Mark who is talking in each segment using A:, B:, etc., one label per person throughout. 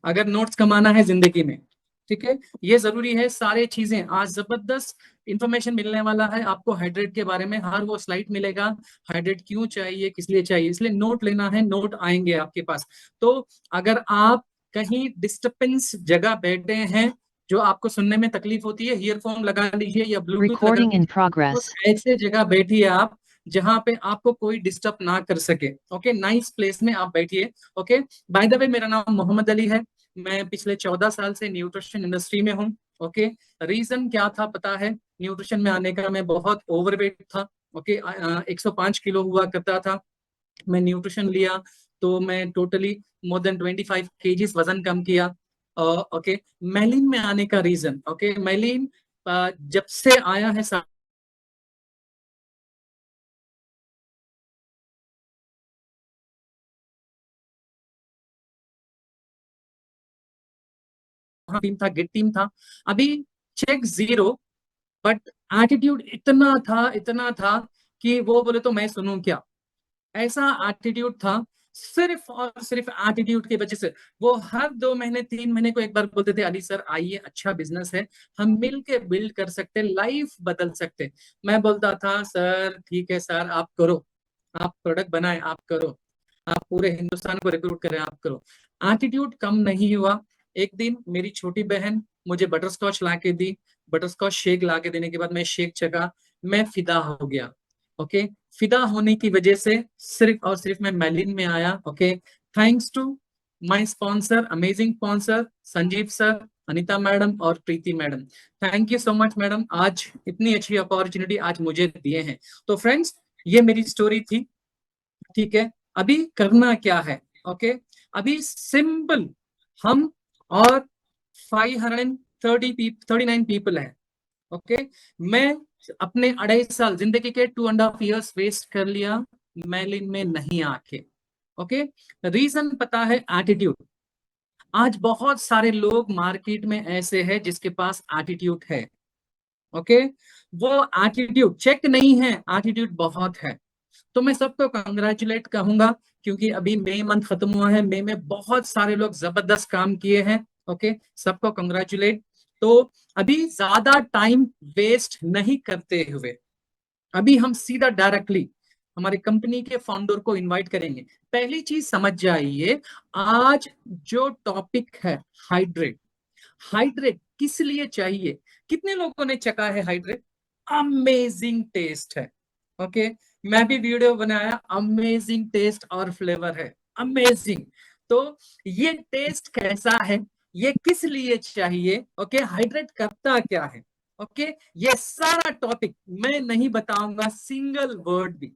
A: अगर नोट्स कमाना है जिंदगी में, ठीक है, ये जरूरी है। सारे चीजें आज जबरदस्त इंफॉर्मेशन मिलने वाला है आपको हाइड्रेट के बारे में, हर वो स्लाइड मिलेगा, हाइड्रेट क्यों चाहिए, किस लिए चाहिए, इसलिए नोट लेना है, नोट आएंगे आपके पास। तो अगर आप कहीं डिस्टर्बेंस जगह बैठे हैं, जो आपको सुनने में तकलीफ होती है, ईयरफोन लगा लीजिए या ब्लूटूथ लगा
B: Recording in
A: लीजिए,
B: progress.
A: तो ऐसे जगह बैठिए आप जहां पे आपको कोई डिस्टर्ब ना कर सके। ओके, नाइस प्लेस में आप बैठिए। ओके, बाय द वे मेरा नाम मोहम्मद अली है, मैं पिछले 14 साल से न्यूट्रिशन इंडस्ट्री में हूँ। ओके, रीजन क्या था पता है न्यूट्रिशन में आने का? मैं बहुत ओवरवेट था। ओके, 105 किलो हुआ करता था। मैं न्यूट्रिशन लिया तो मैं टोटली मोर देन 25 केजीज वजन कम किया। ओके, मेलिन में आने का रीजन, ओके, मेलिन जब से आया है टीम था, गिट टीम था, अभी चेक जीरो, बट एटीट्यूड इतना था कि वो बोले तो मैं सुनूं क्या, ऐसा एटीट्यूड था। सिर्फ और सिर्फ एटीट्यूड की वजह से वो हर 2 महीने 3 महीने को एक बार बोलते थे, अली सर आइए, अच्छा बिजनेस है, हम मिल के बिल्ड कर सकते, लाइफ बदल सकते। मैं बोलता था सर ठीक है सर, आप करो, आप प्रोडक्ट बनाए, आप करो, आप पूरे हिंदुस्तान को रिक्रूट करें, आप करो। एटीट्यूड कम नहीं हुआ। एक दिन मेरी छोटी बहन मुझे बटर स्कॉच ला के दी, बटर स्कॉच शेक ला के देने के बाद मैं शेक चखा, मैं फिदा हो गया। ओके, फिदा होने की वजह से सिर्फ और सिर्फ मैं मेलिन में आया। Okay, thanks to my sponsor, amazing sponsor Sanjeev sir, Anita madam और Preeti madam. Thank you so much madam, आज इतनी अच्छी अपॉर्चुनिटी आज मुझे दिए हैं। तो फ्रेंड्स, ये मेरी स्टोरी थी, ठीक है। अभी करना क्या है? ओके, अभी सिंपल, हम और 539 पीपल है। ओके, मैं अपने 2.5 साल जिंदगी के 2.5 years वेस्ट कर लिया मेलिन में नहीं आके। ओके, रीजन पता है, एटीट्यूड। आज बहुत सारे लोग मार्केट में ऐसे हैं जिसके पास एटीट्यूड है। ओके, वो एटीट्यूड चेक नहीं है, एटीट्यूड बहुत है। तो मैं सबको कंग्रेचुलेट कहूंगा, क्योंकि अभी मई मंथ खत्म हुआ है, मई में बहुत सारे लोग जबरदस्त काम किए हैं। ओके, सबको कंग्रेचुलेट। तो अभी ज्यादा टाइम वेस्ट नहीं करते हुए अभी हम सीधा डायरेक्टली हमारे कंपनी के फाउंडर को इनवाइट करेंगे। पहली चीज समझ जाइए, आज जो टॉपिक है हाइड्रेट, हाइड्रेट किस लिए चाहिए? कितने लोगों ने चखा है हाइड्रेट? अमेजिंग टेस्ट है। ओके, मैं भी वीडियो बनाया, अमेजिंग टेस्ट और फ्लेवर है, अमेजिंग। तो ये टेस्ट कैसा है, ये किस लिए चाहिए, ओके, हाइड्रेट करता क्या है, ओके, ये सारा टॉपिक मैं नहीं बताऊंगा सिंगल वर्ड भी।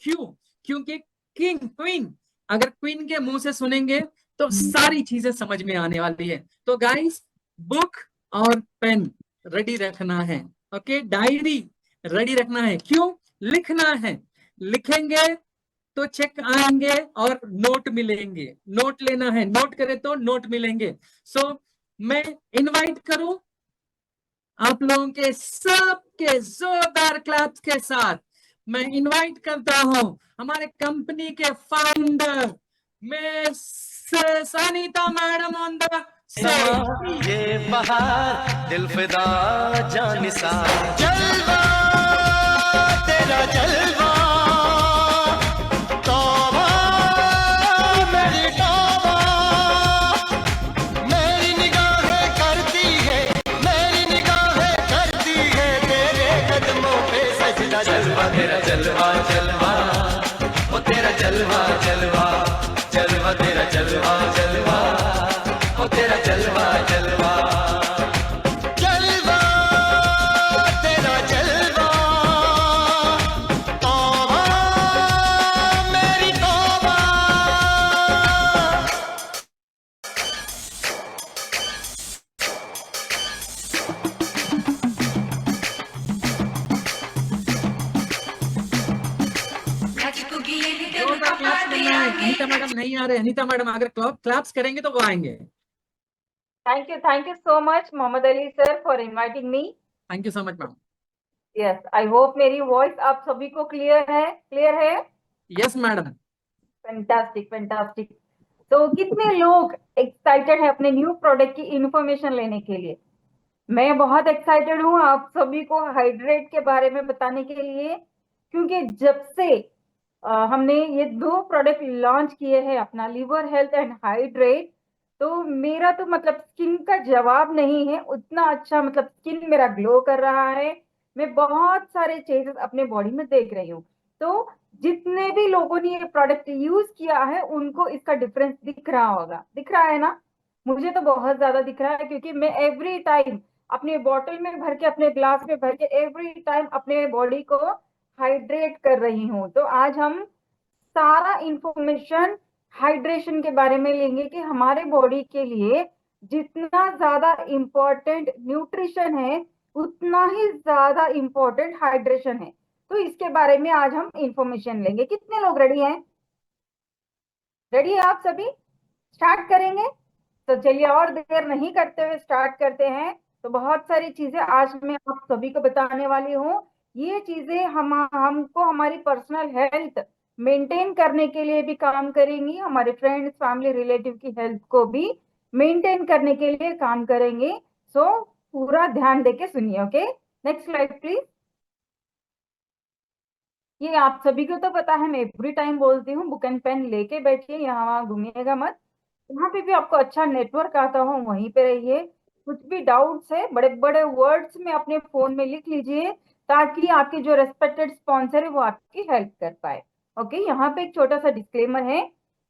A: क्यों? क्योंकि किंग क्वीन, अगर क्वीन के मुंह से सुनेंगे तो सारी चीजें समझ में आने वाली है। तो गाइस, बुक और पेन रेडी रखना है। ओके, डायरी रेडी रखना है। क्यों? लिखना है, लिखेंगे तो चेक आएंगे और नोट मिलेंगे, नोट लेना है, नोट करे तो नोट मिलेंगे। सो मैं इनवाइट करूं आप लोगों के सबके जोरदार क्लैप्स के साथ, मैं इनवाइट करता हूं हमारे कंपनी के founder miss Sunita madam on the stage.
C: ये बहार दिल फिदा जानिसार, जलवा तेरा जलवा, तौबा मेरी तौबा, मेरी निगाहें करती है, मेरी निगाहें करती है तेरे कदमों पे सजदा। जलवा तेरा जलवा जलवा, वो तेरा जलवा जलवा, जलवा तेरा जलवा जलवा, वो तेरा जलवा जलवा, जलवा तेरा जलवा, तौबा मेरी तौबा।
A: जोरदार क्लैप्स करना है। अनीता मैडम नहीं आ रहे, अनीता मैडम अगर क्लैप्स करेंगे तो वो आएंगे।
D: Thank you so much, Mohammad Ali sir, for inviting me.
A: Thank you so much ma'am.
D: Yes, I hope मेरी वॉइस आप सभी को क्लियर है?
A: Yes madam.
D: Fantastic, fantastic. तो कितने लोग एक्साइटेड है अपने न्यू प्रोडक्ट की इंफॉर्मेशन लेने के लिए? मैं बहुत एक्साइटेड हूँ आप सभी को हाइड्रेट के बारे में बताने के लिए, क्योंकि जब से हमने ये दो प्रोडक्ट लॉन्च किए हैं, अपना लिवर हेल्थ एंड हाइड्रेट, तो मेरा तो मतलब स्किन का जवाब नहीं है, उतना अच्छा मतलब स्किन मेरा ग्लो कर रहा है। मैं बहुत सारे चेंजेस अपने बॉडी में देख रही हूँ। तो जितने भी लोगों ने ये प्रोडक्ट यूज किया है उनको इसका डिफरेंस दिख रहा होगा, दिख रहा है ना? मुझे तो बहुत ज्यादा दिख रहा है, क्योंकि मैं एवरी टाइम अपने बॉटल में भर के, अपने ग्लास में भर के एवरी टाइम अपने बॉडी को हाइड्रेट कर रही हूँ। तो आज हम सारा इंफॉर्मेशन हाइड्रेशन के बारे में लेंगे कि हमारे बॉडी के लिए जितना ज्यादा इम्पोर्टेंट न्यूट्रिशन है उतना ही ज्यादा इम्पोर्टेंट हाइड्रेशन है। तो इसके बारे में आज हम इंफॉर्मेशन लेंगे। कितने लोग रेडी हैं? रेडी है आप सभी? स्टार्ट करेंगे? तो चलिए और देर नहीं करते हुए स्टार्ट करते हैं। तो बहुत सारी चीजें आज मैं आप सभी को बताने वाली हूँ। ये चीजें हम हमको हमारी पर्सनल हेल्थ मेंटेन करने के लिए भी काम करेंगी, हमारे फ्रेंड्स फैमिली रिलेटिव की हेल्थ को भी मेंटेन करने के लिए काम करेंगे। सो पूरा ध्यान देके सुनिए। Okay, next slide please. ये आप सभी को तो पता है, मैं एवरी टाइम बोलती हूँ, बुक एंड पेन लेके बैठिए, यहाँ वहाँ घूमिएगा मत। जहाँ पे भी आपको अच्छा नेटवर्क आता हो वहीं पे रहिए। कुछ भी डाउट्स है बड़े बड़े वर्ड्स में अपने फोन में लिख लीजिए, ताकि आपके जो रेस्पेक्टेड स्पॉन्सर है वो आपकी हेल्प कर पाए। ओके, यहाँ पे एक छोटा सा डिस्क्लेमर है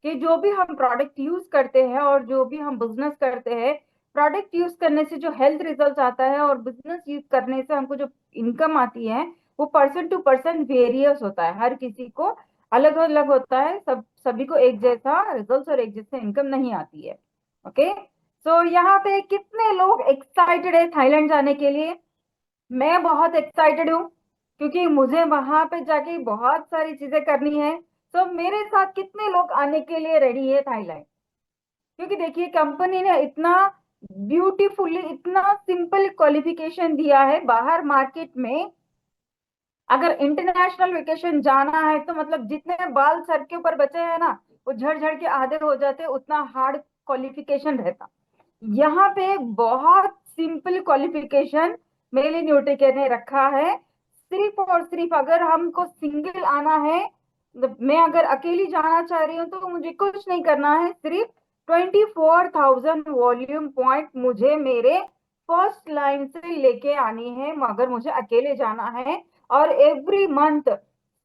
D: कि जो भी हम प्रोडक्ट यूज करते हैं और जो भी हम बिजनेस करते हैं, प्रोडक्ट यूज करने से जो हेल्थ रिजल्ट आता है और बिजनेस यूज करने से हमको जो इनकम आती है, वो पर्सन टू पर्सन वेरियस होता है। हर किसी को अलग अलग होता है, सभी को एक जैसा रिजल्ट और एक जैसे इनकम नहीं आती है। ओके, सो यहाँ पे कितने लोग एक्साइटेड है थाईलैंड जाने के लिए? मैं बहुत एक्साइटेड हूँ, क्योंकि मुझे वहां पे जाके बहुत सारी चीजें करनी है। तो मेरे साथ कितने लोग आने के लिए रेडी है थाईलैंड? क्योंकि देखिए, कंपनी ने इतना ब्यूटीफुली, इतना सिंपल क्वालिफिकेशन दिया है। बाहर मार्केट में अगर इंटरनेशनल वेकेशन जाना है तो मतलब जितने बाल सर के ऊपर बचे हैं ना, वो झड़ झड़ के आधे हो जाते, उतना हार्ड क्वालिफिकेशन रहता। यहाँ पे बहुत सिंपल क्वालिफिकेशन मेरे न्यूट्रिके ने रखा है। सिर्फ और सिर्फ अगर हमको सिंगल आना है, मैं अगर अकेली जाना चाह रही हूँ तो मुझे कुछ नहीं करना है, सिर्फ 24,000 वॉल्यूम पॉइंट मुझे मेरे फर्स्ट लाइन से लेके आनी है, मगर मुझे अकेले जाना है। और एवरी मंथ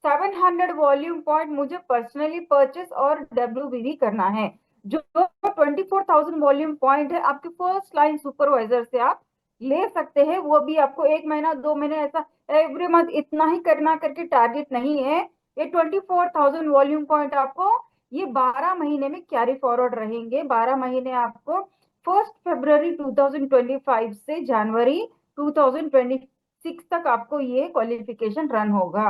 D: 700 वॉल्यूम पॉइंट मुझे पर्सनली परचेस और डब्ल्यूबीवी करना है। जो 24,000 वॉल्यूम पॉइंट है, आपके फर्स्ट लाइन सुपरवाइजर से आप ले सकते हैं। वो भी आपको 1 महीना 2 महीने ऐसा एवरी मंथ इतना ही करना करके टारगेट नहीं है। ये 24,000 वॉल्यूम पॉइंट आपको ये 12 महीने में कैरी फॉरवर्ड रहेंगे। 12 महीने आपको 1 फरवरी 2025 से जनवरी 2026 तक आपको ये क्वालिफिकेशन रन होगा।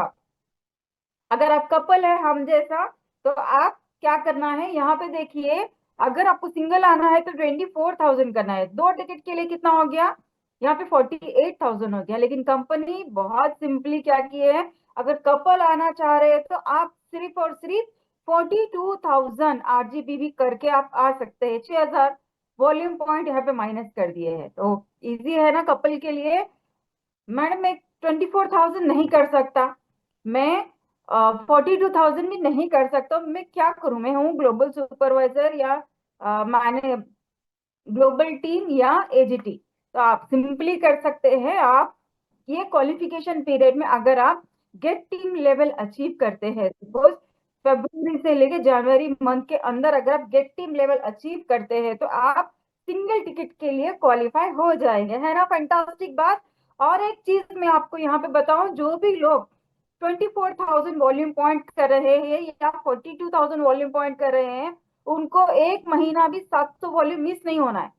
D: अगर आप कपल है हम जैसा, तो आप क्या करना है, यहाँ पे देखिए, अगर आपको सिंगल आना है तो 24,000 करना है। दो टिकट के लिए कितना हो गया? यहाँ पे 48,000 हो गया। लेकिन कंपनी बहुत सिंपली क्या की है, अगर कपल आना चाह रहे हैं तो आप सिर्फ और सिर्फ 42,000 आरजीबीवी करके आप आ सकते हैं। 6,000 वॉल्यूम पॉइंट यहाँ पे माइनस कर दिए हैं। तो इजी है ना कपल के लिए? मैडम मैं 24,000 नहीं कर सकता, मैं 42,000 भी नहीं कर सकता, मैं क्या करूं? मैं हूँ ग्लोबल सुपरवाइजर या मैंने ग्लोबल टीम या एजीटी। तो आप सिंपली कर सकते हैं। आप ये क्वालिफिकेशन पीरियड में अगर आप गेट टीम लेवल अचीव करते हैं, सपोज फरवरी से लेके जनवरी मंथ के अंदर अगर आप गेट टीम लेवल अचीव करते हैं, तो आप सिंगल टिकट के लिए क्वालिफाई हो जाएंगे। है ना फैंटास्टिक बात? और एक चीज मैं आपको यहाँ पे बताऊं, जो भी लोग 24,000 वॉल्यूम पॉइंट कर रहे हैं या 42,000 वॉल्यूम पॉइंट कर रहे हैं, उनको एक महीना भी 700 वॉल्यूम मिस नहीं होना है।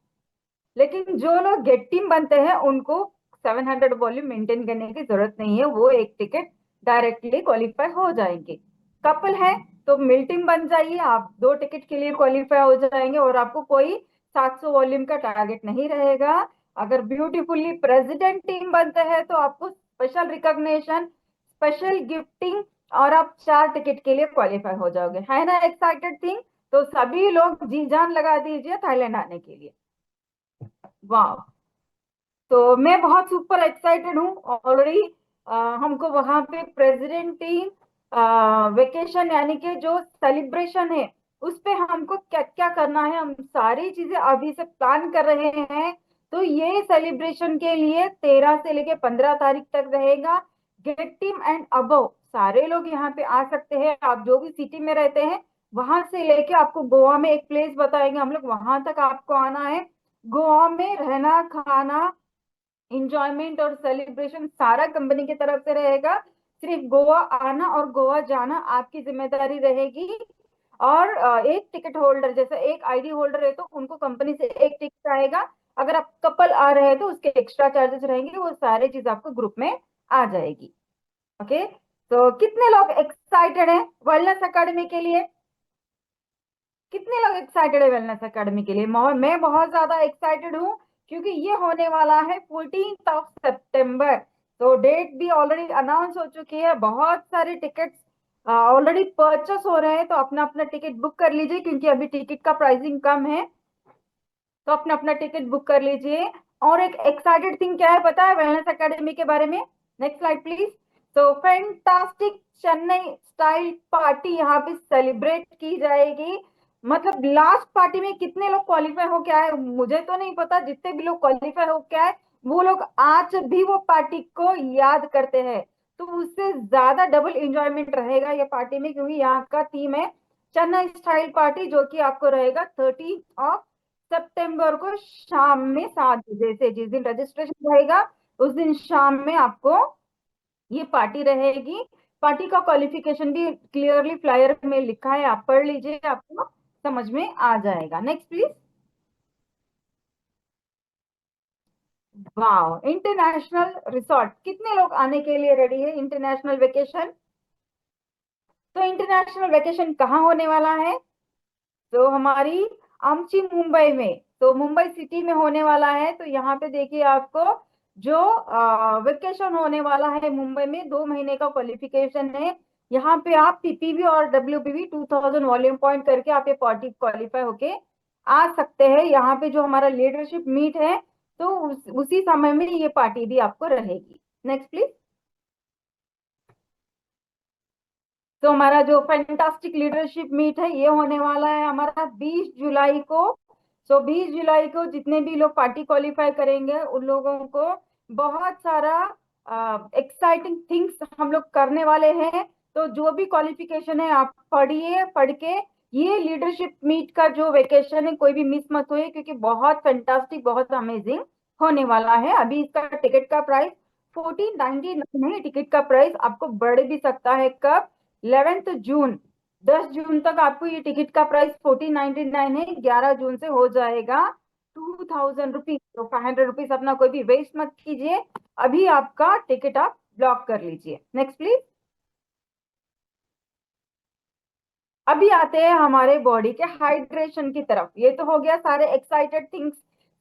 D: लेकिन जो लोग गेट टीम बनते हैं उनको 700 वॉल्यूम मेंटेन करने की जरूरत नहीं है, वो एक टिकट डायरेक्टली क्वालिफाई हो जाएंगे। कपल है तो मिल टीम बन जाइए, आप 2 टिकट के लिए क्वालिफाई हो जाएंगे और आपको कोई 700 वॉल्यूम का टारगेट नहीं रहेगा। अगर ब्यूटीफुली प्रेसिडेंट टीम बनते हैं तो आपको स्पेशल रिकॉग्निशन, स्पेशल गिफ्टिंग, और आप 4 टिकट के लिए क्वालिफाई हो जाओगे। है ना एक्साइटेड थिंग? तो सभी लोग जी जान लगा दीजिए थाईलैंड आने के लिए। वाह, तो मैं बहुत सुपर एक्साइटेड हूँ ऑलरेडी। हमको वहां पे प्रेसिडेंट टीम वेकेशन यानी कि जो सेलिब्रेशन है उस पे हमको क्या क्या करना है, हम सारी चीजें अभी से प्लान कर रहे हैं। तो ये सेलिब्रेशन के लिए 13 से लेके 15 तारीख तक रहेगा। गेट टीम एंड अबव सारे लोग यहाँ पे आ सकते हैं, आप जो भी सिटी में रहते हैं वहां से लेके आपको गोवा में एक प्लेस बताएंगे हम लोग, वहां तक आपको आना है। गोवा में रहना खाना इंजॉयमेंट और सेलिब्रेशन सारा कंपनी की तरफ से रहेगा। सिर्फ गोवा आना और गोवा जाना आपकी जिम्मेदारी रहेगी। और एक टिकट होल्डर जैसे एक आईडी होल्डर है तो उनको कंपनी से एक टिकट आएगा। अगर आप कपल आ रहे हैं तो उसके एक्स्ट्रा चार्जेस रहेंगे, वो सारे चीज आपको ग्रुप में आ जाएगी। ओके, तो कितने लोग एक्साइटेड हैं वेलनेस अकेडमी के लिए? कितने लोग एक्साइटेड है वेलनेस अकेडमी के लिए? मैं बहुत ज्यादा एक्साइटेड हूँ क्योंकि ये होने वाला है 14th ऑफ सितंबर। तो डेट भी ऑलरेडी अनाउंस हो चुकी है, बहुत सारे टिकट्स ऑलरेडी परचेस हो रहे हैं। तो अपना अपना टिकट बुक कर लीजिए क्योंकि अभी टिकट का प्राइसिंग कम है, तो अपना अपना टिकट बुक कर लीजिए। और एक एक्साइटेड थिंग क्या है पता है वेलनेस एकेडमी के बारे में? Next slide please. तो फैंटास्टिक चेन्नई स्टाइल पार्टी यहाँ पे सेलिब्रेट की जाएगी। मतलब लास्ट पार्टी में कितने लोग क्वालिफाई हो क्या है मुझे तो नहीं पता, जितने भी लोग क्वालिफाई हो क्या है वो लोग आज भी वो पार्टी को याद करते हैं। तो उससे ज्यादा डबल इंजॉयमेंट रहेगा ये पार्टी में, क्योंकि यहाँ का थीम है चेन्नई स्टाइल पार्टी, जो कि आपको रहेगा 30 सितंबर को शाम में 7 बजे से। जिस दिन रजिस्ट्रेशन रहेगा उस दिन शाम में आपको ये पार्टी रहेगी। पार्टी का क्वालिफिकेशन भी क्लियरली फ्लायर में लिखा है, आप पढ़ लीजिए, आपको समझ में आ जाएगा। Next please. वाह, इंटरनेशनल रिसोर्ट कितने लोग आने के लिए रेडी है? इंटरनेशनल वेकेशन, तो इंटरनेशनल वेकेशन कहाँ होने वाला है? तो हमारी आमची मुंबई में, तो मुंबई सिटी में होने वाला है। तो यहाँ पे देखिए आपको जो वेकेशन होने वाला है मुंबई में 2 महीने का क्वालिफिकेशन है। यहाँ पे आप पीपीवी और डब्ल्यूपीवी 2000 वॉल्यूम पॉइंट करके आप ये पार्टी क्वालिफाई होके आ सकते हैं। यहाँ पे जो हमारा लीडरशिप मीट है तो उसी समय में ये पार्टी भी आपको रहेगी। Next please. तो हमारा जो फैंटास्टिक लीडरशिप मीट है ये होने वाला है हमारा 20 जुलाई को। सो 20 जुलाई को जितने भी लोग पार्टी क्वालिफाई करेंगे उन लोगों को बहुत सारा एक्साइटिंग थिंग्स हम लोग करने वाले हैं। तो जो भी क्वालिफिकेशन है आप पढ़िए, पढ़ के ये लीडरशिप मीट का जो वेकेशन है कोई भी मिस मत हुए, क्योंकि बहुत फैंटास्टिक बहुत अमेजिंग होने वाला है। अभी इसका टिकट का प्राइस 1499 है। टिकट का प्राइस आपको बढ़ भी सकता है, कब? 11 जून, 10 जून तक आपको ये टिकट का प्राइस 1499 है। 11 जून से हो जाएगा 2000 रुपीज। तो 500 रुपीज अपना कोई भी वेस्ट मत कीजिए, अभी आपका टिकट आप ब्लॉक कर लीजिए। Next please. अभी आते हैं हमारे बॉडी के हाइड्रेशन की तरफ। ये तो हो गया सारे एक्साइटेड थिंग्स।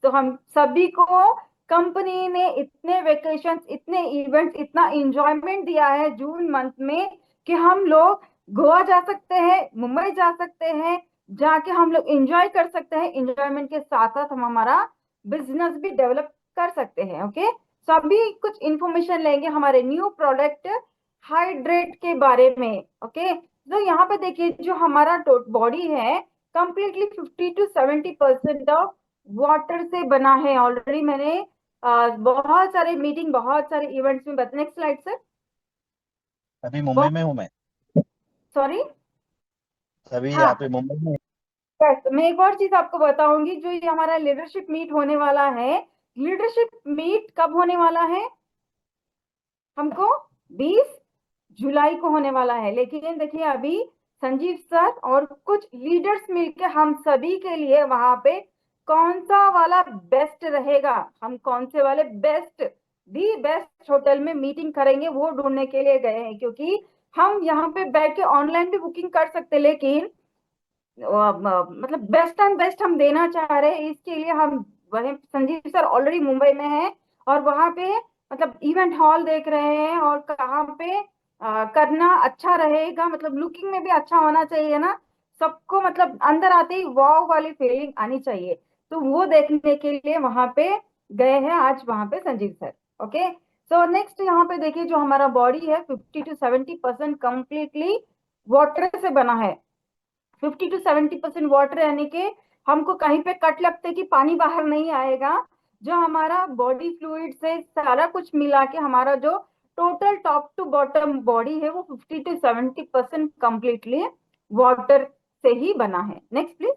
D: तो हम सभी को कंपनी ने इतने वेकेशन, इतने इवेंट्स, इतना इंजॉयमेंट दिया है जून मंथ में कि हम लोग गोवा जा सकते हैं, मुंबई जा सकते हैं, जाके हम लोग एंजॉय कर सकते हैं। इंजॉयमेंट के साथ साथ हम हमारा बिजनेस भी डेवलप कर सकते हैं। ओके, तो अभी कुछ इंफॉर्मेशन लेंगे हमारे न्यू प्रोडक्ट हाइड्रेट के बारे में। ओके, तो यहाँ पे देखिए जो हमारा बॉडी है कंप्लीटली 50 to 70% ऑफ वाटर से बना है। ऑलरेडी मैंने बहुत सारे मीटिंग, बहुत सारे इवेंट्स में बताया। Next slide sir.
B: अभी मुंबई में हूँ मैं।
D: सॉरी,
B: अभी
D: हाँ
B: यहाँ पे मुंबई में।
D: यस, मैं एक और चीज आपको बताऊंगी। जो ये हमारा लीडरशिप मीट होने वाला है, लीडरशिप मीट कब होने वाला है? हमको 20 जुलाई को होने वाला है। लेकिन देखिए अभी संजीव सर और कुछ लीडर्स मिलके हम सभी के लिए वहां पे कौन सा वाला बेस्ट रहेगा, हम कौन से वाले बेस्ट, दी बेस्ट होटल में मीटिंग करेंगे वो ढूंढने के लिए गए हैं। क्योंकि हम यहाँ पे बैठ के ऑनलाइन भी बुकिंग कर सकते, लेकिन मतलब बेस्ट एंड बेस्ट हम देना चाह रहे हैं। इसके लिए हम वही संजीव सर ऑलरेडी मुंबई में है और वहां पे मतलब इवेंट हॉल देख रहे हैं और कहाँ पे करना अच्छा रहेगा, मतलब लुकिंग में भी अच्छा होना चाहिए ना। सबको मतलब अंदर आते ही वाव वाली फीलिंग आनी चाहिए। तो वो देखने के लिए वहां पे गए हैं आज वहां पे Sanjeev sir. Okay, so next यहाँ पे देखिए जो हमारा बॉडी है 50 to 70% कंप्लीटली वाटर से बना है। 50 to 70% वाटर, यानी कि हमको कहीं पे कट लगते कि पानी बाहर नहीं आएगा। जो हमारा बॉडी फ्लूइड से सारा कुछ मिला के हमारा जो total top to bottom body है वो 50 to 70% कंप्लीटली वाटर से ही बना है। Next please.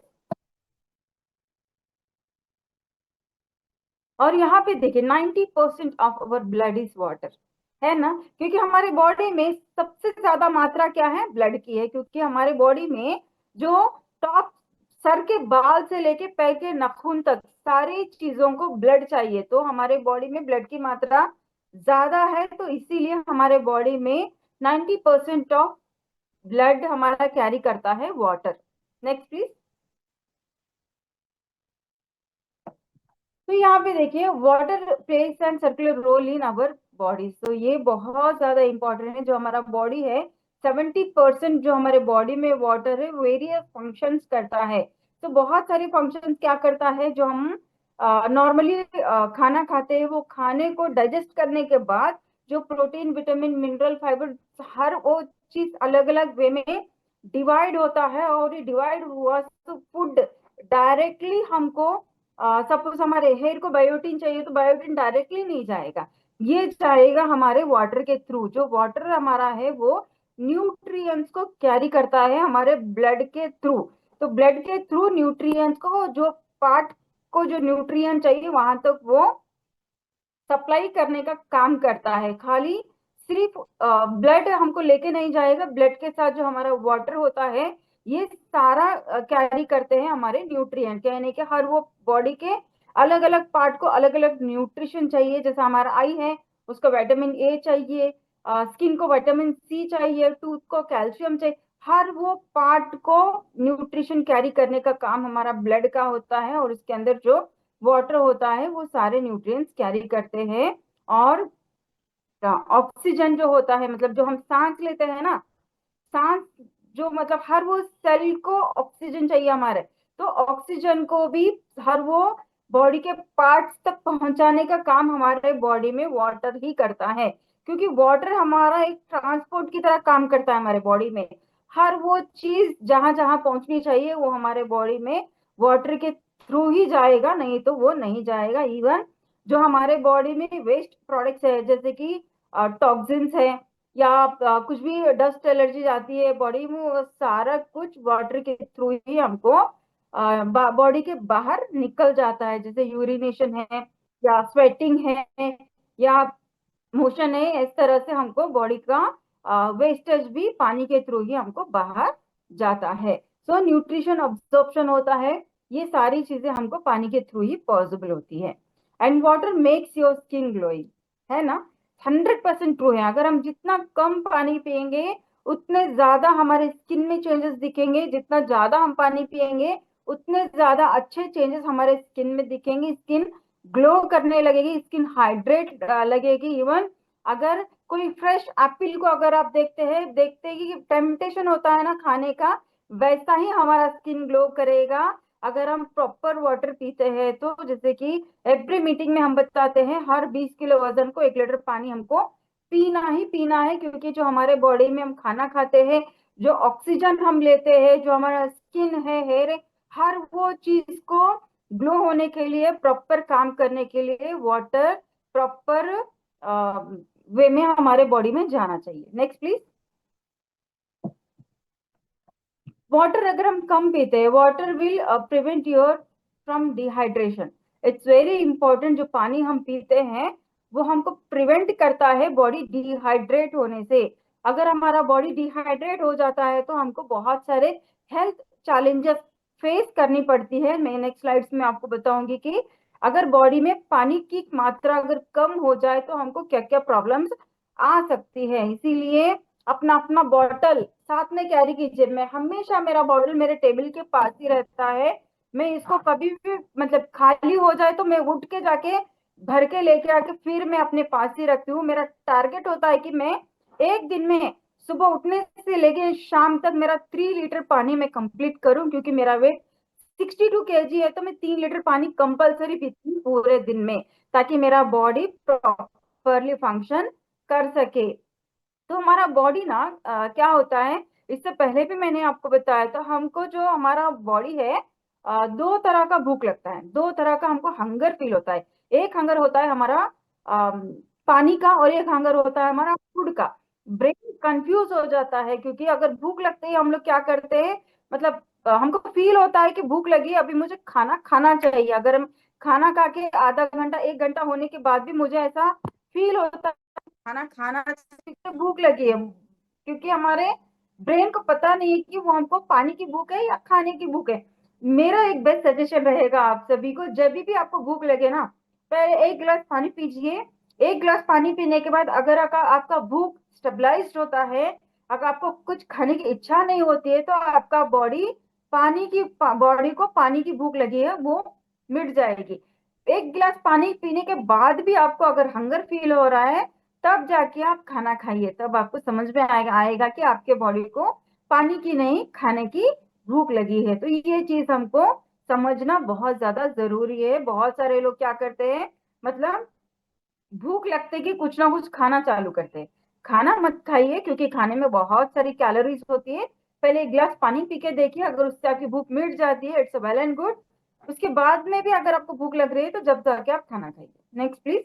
D: और यहाँ पे देखिए 90% of our blood is water, है ना, क्योंकि हमारे बॉडी में सबसे ज्यादा मात्रा क्या है, ब्लड की है। क्योंकि हमारे बॉडी में जो टॉप सर के बाल से लेके पैर के नाखून तक सारी चीजों को ब्लड चाहिए, तो हमारे बॉडी में ब्लड की मात्रा ज्यादा है, तो इसीलिए हमारे बॉडी में 90% ऑफ ब्लड हमारा कैरी करता है वाटर। Next please. तो यहाँ पे देखिए water plays and circular role in our body, तो ये बहुत ज्यादा इंपॉर्टेंट है। जो हमारा बॉडी है 70% जो हमारे बॉडी में वाटर है वेरियस फंक्शंस करता है। तो बहुत सारे फंक्शंस क्या करता है, जो हम नॉर्मली खाना खाते हैं वो खाने को डाइजेस्ट करने के बाद जो प्रोटीन विटामिन मिनरल फाइबर हर वो चीज अलग अलग वे में डिवाइड होता है। और ये डिवाइड हुआ तो फूड डायरेक्टली हमको सपोज हमारे हेयर को बायोटिन चाहिए तो बायोटिन डायरेक्टली नहीं जाएगा, ये जाएगा हमारे वाटर के थ्रू। जो वाटर हमारा है वो न्यूट्रिएंट्स को कैरी करता है हमारे ब्लड के थ्रू। तो ब्लड के थ्रू न्यूट्रिएंट्स को जो पार्ट को जो न्यूट्रिएंट चाहिए वहां तक वो सप्लाई करने का काम करता है। खाली सिर्फ ब्लड हमको लेके नहीं जाएगा, ब्लड के साथ जो हमारा वाटर होता है ये सारा कैरी करते हैं हमारे न्यूट्रिएंट, यानी कि हर वो बॉडी के अलग अलग पार्ट को अलग अलग न्यूट्रिशन चाहिए। जैसे हमारा आई है उसको विटामिन ए चाहिए, स्किन को विटामिन सी चाहिए, टूथ को कैल्शियम चाहिए। हर वो पार्ट को न्यूट्रिशन कैरी करने का काम हमारा ब्लड का होता है, और उसके अंदर जो वाटर होता है वो सारे न्यूट्रिएंट्स कैरी करते हैं। और ऑक्सीजन जो होता है मतलब जो हम सांस लेते हैं ना, सांस जो मतलब हर वो सेल को ऑक्सीजन चाहिए हमारे, तो ऑक्सीजन को भी हर वो बॉडी के पार्ट्स तक पहुंचाने का काम हमारे बॉडी में वाटर ही करता है। क्योंकि वाटर हमारा एक ट्रांसपोर्ट की तरह काम करता है हमारे बॉडी में। हर वो चीज जहां जहां पहुंचनी चाहिए वो हमारे बॉडी में वाटर के थ्रू ही जाएगा, नहीं तो वो नहीं जाएगा। इवन जो हमारे बॉडी में वेस्ट प्रोडक्ट्स है जैसे कि टॉक्सिन्स है या कुछ भी डस्ट एलर्जी आती है बॉडी में, वो सारा कुछ वाटर के थ्रू ही हमको बॉडी के बाहर निकल जाता है। जैसे यूरिनेशन है या स्वेटिंग है या मोशन है, इस तरह से हमको बॉडी का वेस्टेज भी पानी के थ्रू ही हमको बाहर जाता है। सो न्यूट्रिशन अब्सॉर्प्शन होता है, ये सारी चीजें हमको पानी के थ्रू ही पॉसिबल होती है। And water makes your skin glowing, है ना, 100% ट्रू है। अगर हम जितना कम पानी पियेंगे उतने ज्यादा हमारे स्किन में चेंजेस दिखेंगे, जितना ज्यादा हम पानी पियेंगे उतने ज्यादा अच्छे चेंजेस हमारे स्किन में दिखेंगे। स्किन ग्लो करने लगेगी, स्किन हाइड्रेट लगेगी। इवन अगर कोई फ्रेश एप्पल को अगर आप देखते हैं कि टेम्पटेशन होता है ना खाने का, वैसा ही हमारा स्किन ग्लो करेगा अगर हम प्रॉपर वाटर पीते हैं। तो जैसे कि एवरी मीटिंग में हम बताते हैं हर 20 किलो वजन को 1 लीटर पानी हमको पीना ही पीना है। क्योंकि जो हमारे बॉडी में हम खाना खाते हैं, जो ऑक्सीजन हम लेते हैं, जो हमारा स्किन है, हेयर है, हर वो चीज को ग्लो होने के लिए प्रॉपर काम करने के लिए वाटर प्रॉपर वे में हमारे बॉडी में जाना चाहिए। Next please. वाटर अगर हम कम पीते हैं, water will prevent your from dehydration. It's very important, जो पानी हम पीते हैं वो हमको प्रिवेंट करता है बॉडी डिहाइड्रेट होने से। अगर हमारा बॉडी डिहाइड्रेट हो जाता है तो हमको बहुत सारे हेल्थ चैलेंजेस फेस करनी पड़ती है। मैं नेक्स्ट स्लाइड्स में आपको बताऊंगी कि अगर बॉडी में पानी की मात्रा अगर कम हो जाए तो हमको क्या क्या प्रॉब्लम्स आ सकती है। इसीलिए अपना अपना बॉटल साथ में कैरी कीजिए। मैं हमेशा मेरा बॉटल मेरे टेबल के पास ही रहता है। मैं इसको कभी भी मतलब खाली हो जाए तो मैं उठ के जाके भर के लेके आके फिर मैं अपने पास ही रखती हूँ। मेरा टारगेट होता है कि मैं एक दिन में सुबह उठने से लेके शाम तक मेरा 3 लीटर पानी मैं कंप्लीट करूं, क्योंकि मेरा वेट 62 kg है, तो मैं 3 लीटर पानी कंपलसरी पीती हूँ पूरे दिन में, ताकि मेरा बॉडी प्रॉपरली फंक्शन कर सके। तो हमारा बॉडी ना क्या होता है, इससे पहले भी मैंने आपको बताया था, हमको जो हमारा बॉडी है, दो तरह का भूख लगता है, दो तरह का हमको हंगर फील होता है। एक हंगर होता है हमारा पानी का, और एक हंगर होता है हमारा फूड का। ब्रेन कंफ्यूज हो जाता है, क्योंकि अगर भूख लगते ही हम लोग क्या करते हैं, मतलब हमको फील होता है कि भूख लगी, अभी मुझे खाना खाना चाहिए। अगर हम खाना खा के आधा घंटा 1 घंटा होने के बाद भी मुझे ऐसा फील होता है खाना खाना चाहिए, भूख लगी है, क्योंकि हमारे ब्रेन को पता नहीं है कि वो हमको पानी की भूख है या खाने की भूख है। मेरा एक बेस्ट सजेशन रहेगा आप सभी को, जब भी आपको भूख लगे ना, पहले 1 गिलास पानी पीजिए। 1 गिलास पानी पीने के बाद अगर आपका भूख स्टेबलाइज्ड होता है, अगर आपको कुछ खाने की इच्छा नहीं होती है, तो आपका बॉडी को पानी की भूख लगी है वो मिट जाएगी। 1 गिलास पानी पीने के बाद भी आपको अगर हंगर फील हो रहा है, तब जाके आप खाना खाइए, तब आपको समझ में आएगा कि आपके बॉडी को पानी की नहीं, खाने की भूख लगी है। तो ये चीज हमको समझना बहुत ज्यादा जरूरी है। बहुत सारे लोग क्या करते हैं, मतलब भूख लगते कि कुछ ना कुछ खाना चालू करते हैं। खाना मत खाइए, क्योंकि खाने में बहुत सारी कैलोरीज होती है। पहले 1 गिलास पानी पी के देखिए, अगर उससे आपकी भूख मिट जाती है, इट्स वेल एंड गुड। उसके बाद में भी अगर आपको भूख लग रही है, तो जब जाके आप खाना खाइए। Next please.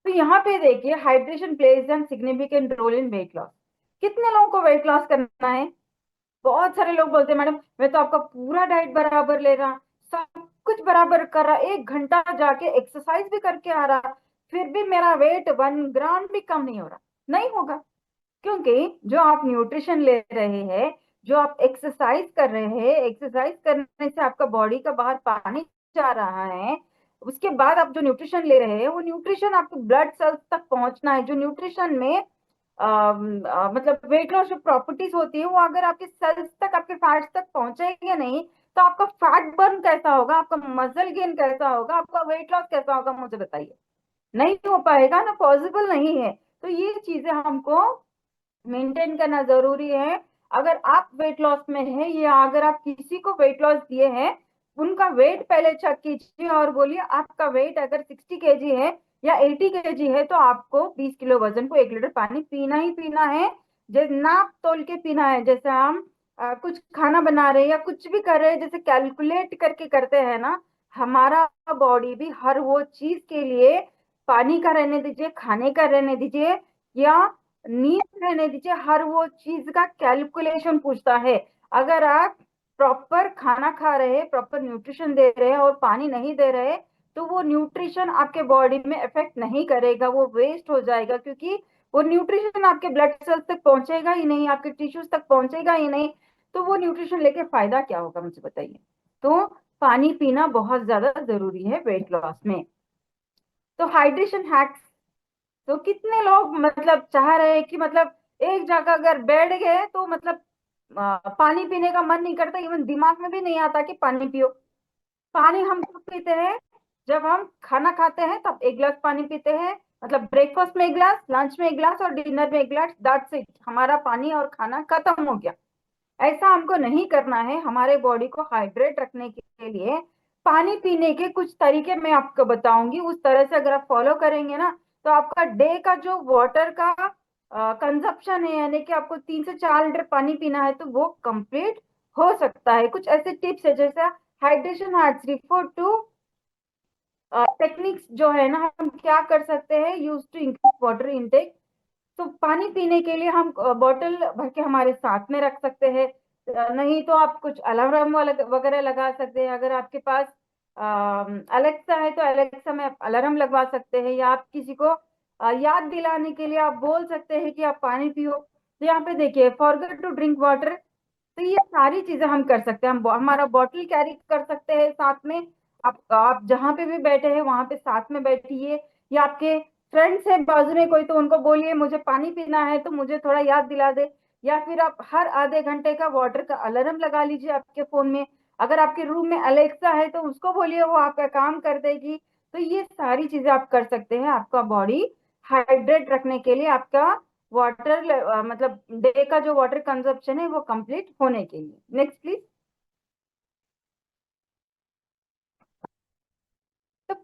D: तो यहाँ पे देखिए, hydration plays an significant role in weight loss. कितने लोगों को वेट लॉस करना है? बहुत सारे लोग बोलते हैं, मैडम मैं तो आपका पूरा डाइट बराबर ले रहा, सब कुछ बराबर कर रहा, 1 घंटा जाके एक्सरसाइज भी करके आ रहा, फिर भी मेरा वेट 1 ग्राम भी कम नहीं हो रहा। नहीं होगा, क्योंकि जो आप न्यूट्रिशन ले रहे हैं, जो आप एक्सरसाइज कर रहे हैं, एक्सरसाइज करने से आपका बॉडी का बाहर पानी जा रहा है, उसके बाद आप जो न्यूट्रिशन ले रहे हैं, वो न्यूट्रिशन आपके ब्लड सेल्स तक पहुंचना है। जो न्यूट्रिशन में मतलब वेट लॉस जो प्रॉपर्टीज होती है, वो अगर आपके सेल्स तक, आपके फैट्स तक पहुंचेगी नहीं, तो आपका फैट बर्न कैसा होगा, आपका मसल गेन कैसा होगा, आपका वेट लॉस कैसा होगा, मुझे बताइए। नहीं हो पाएगा ना, पॉसिबल नहीं है। तो ये चीजें हमको मेंटेन करना जरूरी है। अगर आप वेट लॉस में है, या अगर आप किसी को वेट लॉस दिए हैं, उनका वेट पहले चेक कीजिए और बोलिए आपका वेट अगर 60 kg है या 80 kg है, तो आपको 20 किलो वजन को 1 लीटर पानी पीना ही पीना है। जैसे नाप तोल के पीना है, जैसे हम कुछ खाना बना रहे हैं या कुछ भी कर रहे हैं, जैसे कैलकुलेट करके करते हैं ना, हमारा बॉडी भी हर वो चीज के लिए, पानी का रहने दीजिए, खाने का रहने दीजिए, या नींद रहने दीजिए, हर वो चीज का कैलकुलेशन पूछता है। अगर आप प्रॉपर खाना खा रहे, प्रॉपर न्यूट्रिशन दे रहे हैं और पानी नहीं दे रहे, तो वो न्यूट्रिशन आपके बॉडी में इफेक्ट नहीं करेगा, वो वेस्ट हो जाएगा, क्योंकि वो न्यूट्रिशन आपके ब्लड सेल्स तक पहुंचेगा ही नहीं, आपके टिश्यूज तक पहुंचेगा ही नहीं। तो वो न्यूट्रिशन लेके फायदा क्या होगा, मुझे बताइए। तो पानी पीना बहुत ज्यादा जरूरी है वेट लॉस में। तो हाइड्रेशन हैक्स, तो कितने लोग मतलब चाह रहे हैं कि मतलब एक जगह अगर बैठ गए तो मतलब पानी पीने का मन नहीं करता, इवन दिमाग में भी नहीं आता कि पानी पियो। पानी हम कब पीते हैं? जब हम खाना खाते हैं तब 1 गिलास पानी पीते हैं, मतलब ब्रेकफास्ट में 1 गिलास, लंच में 1 गिलास और डिनर में 1 गिलास, दैट्स इट, हमारा पानी और खाना खत्म हो गया। ऐसा हमको नहीं करना है। हमारे बॉडी को हाइड्रेट रखने के लिए पानी पीने के कुछ तरीके मैं आपको बताऊंगी, उस तरह से अगर आप फॉलो करेंगे ना, तो आपका डे का जो वाटर का कंजप्शन है, यानी कि आपको 3 से 4 लीटर पानी पीना है, तो वो कंप्लीट हो सकता है। कुछ ऐसे टिप्स है, जैसे hydration has refer to techniques जो है ना, हम क्या कर सकते हैं, use to increase water intake. तो पानी पीने के लिए हम बॉटल भर के हमारे साथ में रख सकते हैं। नहीं तो आप कुछ अलार्म वगैरह लगा सकते हैं। अगर आपके पास अलेक्सा है, तो अलेक्सा में आप अलार्म लगवा सकते हैं, या आप किसी को याद दिलाने के लिए आप बोल सकते हैं कि आप पानी पियो। तो यहाँ पे देखिए, फॉरगेट टू ड्रिंक वाटर। तो ये सारी चीजें हम कर सकते हैं। हम हमारा बॉटल कैरी कर सकते हैं साथ में। आप जहां पे भी बैठे हैं वहां पे साथ में बैठिए, या आपके फ्रेंड्स है बाजू में कोई, तो उनको बोलिए मुझे पानी पीना है, तो मुझे थोड़ा याद दिला दे। या फिर आप हर आधे घंटे का वाटर का अलार्म लगा लीजिए आपके फोन में। अगर आपके रूम में अलेक्सा है, तो उसको बोलिए, वो आपका काम कर देगी। तो ये सारी चीजें आप कर सकते हैं, आपका बॉडी हाइड्रेट रखने के लिए, आपका वाटर मतलब डे का जो वाटर कंजप्शन है वो कंप्लीट होने के लिए। Next please. तो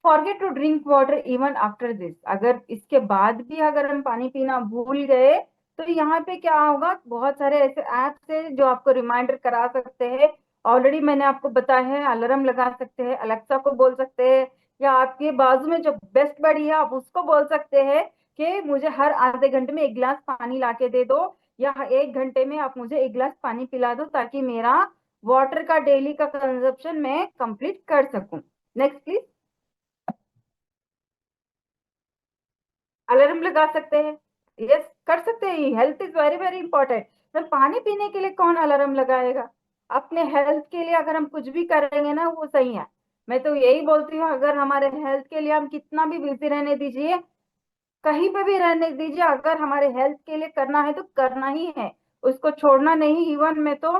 D: forget to drink water even after this, अगर इसके बाद भी अगर हम पानी पीना भूल गए तो यहाँ पे क्या होगा, बहुत सारे ऐसे ऐप्स हैं जो आपको रिमाइंडर करा सकते हैं। ऑलरेडी मैंने आपको बताया है, अलार्म लगा सकते हैं, अलेक्सा को बोल सकते हैं, या आपके बाजू में जो बेस्ट बड़ी है आप उसको बोल सकते हैं कि मुझे हर आधे घंटे में एक गिलास पानी ला के दे दो, या 1 घंटे में आप मुझे एक गिलास पानी पिला दो, ताकि मेरा वाटर का डेली का कंजप्शन मैं कंप्लीट कर सकूं। Next please. अलार्म लगा सकते हैं, यस कर सकते हैं। Health is very very important. तो पानी पीने के लिए कौन अलार्म लगाएगा? अपने हेल्थ के लिए अगर हम कुछ भी करेंगे ना वो सही है। मैं तो यही बोलती हूँ, अगर हमारे हेल्थ के लिए हम कितना भी बिजी रहने दीजिए, कहीं पे भी रहने दीजिए, अगर हमारे हेल्थ के लिए करना है तो करना ही है, उसको छोड़ना नहीं। इवन मैं तो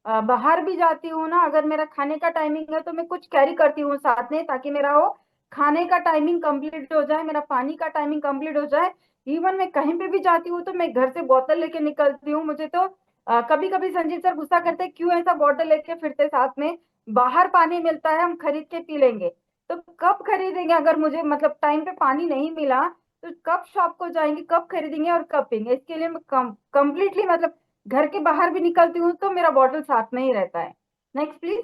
D: बाहर भी जाती हूँ ना, अगर मेरा खाने का टाइमिंग है तो मैं कुछ कैरी करती हूँ साथ में, ताकि मेरा वो खाने का टाइमिंग कंप्लीट हो जाए, मेरा पानी का टाइमिंग कंप्लीट हो जाए। इवन मैं कहीं पे भी जाती हूँ तो मैं घर से बोतल लेके निकलती हूँ। मुझे तो कभी कभी संजीव सर गुस्सा करते हैं, क्यों ऐसा बोतल लेके फिरते साथ में, बाहर पानी मिलता है हम खरीद के पी लेंगे। तो कब खरीदेंगे? अगर मुझे मतलब टाइम पे पानी नहीं मिला तो कब शॉप को जाएंगे, कब खरीदेंगे और कब पीएंगे? इसके लिए मैं कंप्लीटली मतलब घर के बाहर भी निकलती हूँ तो मेरा बॉटल साथ में ही रहता है। Next please.